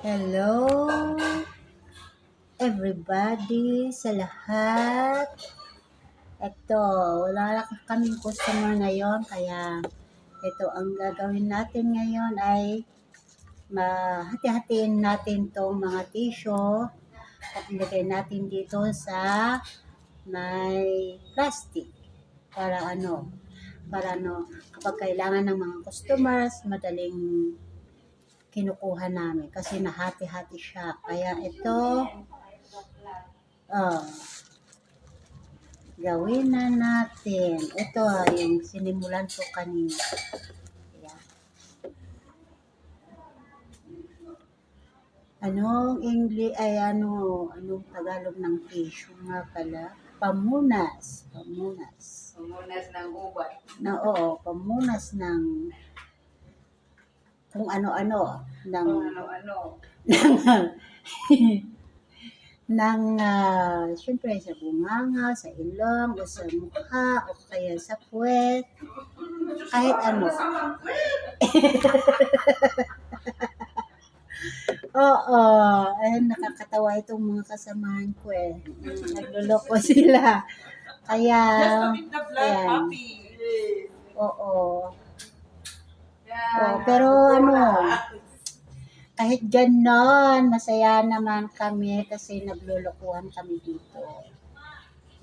Hello, everybody, sa lahat. Ito, wala lang kaming customer ngayon, kaya ito ang gagawin natin ngayon ay mahati-hatiin natin tong mga tissue at ilagay natin dito sa may plastic para kapag kailangan ng mga customers, madaling kinukuha namin kasi nahati-hati siya. Kaya ito, gawin na natin. Ito yung sinimulan ko kanina. Ayan. Anong English ay anong Tagalog ng tissue nga pala? Pamunas. Pamunas ng ubat. Oo, pamunas ng kung ano-ano ng syempre sa bunganga, sa ilong, o sa mukha, o kaya sa puwet, kahit ano. Oo, nakakatawa itong mga kasamahan ko eh. Nagluloko sila. Kaya, ayan. Oo. Pero kahit ganon, masaya naman kami kasi naglulukuhan kami dito.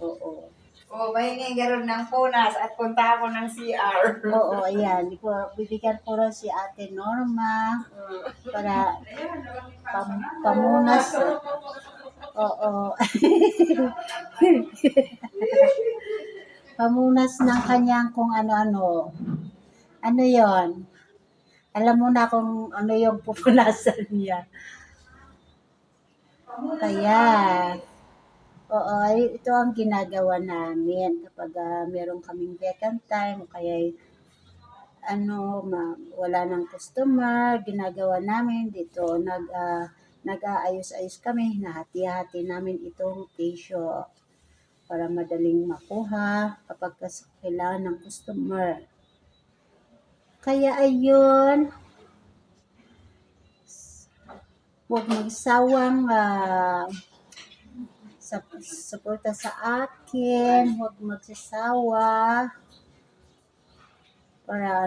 Oo. Mahingi garon ng punas at punta ako ng CR. Oo, ayan. Bibigyan ko rin si Ate Norma para pamunas. Oo. Pamunas ng kanyang kung ano-ano. Ano yon? Alam mo na kung ano yung pupunasan niya. Kaya, oo, ito ang ginagawa namin kapag meron kaming vacant time o kaya wala ng customer, ginagawa namin dito, nag-aayos-ayos kami, nahati-hati namin itong tissue para madaling makuha kapag kailangan ng customer. Kaya ayun, huwag magsawang suporta sa akin, huwag magsasawa para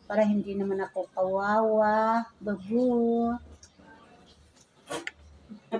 para hindi naman ako kawawa, babu.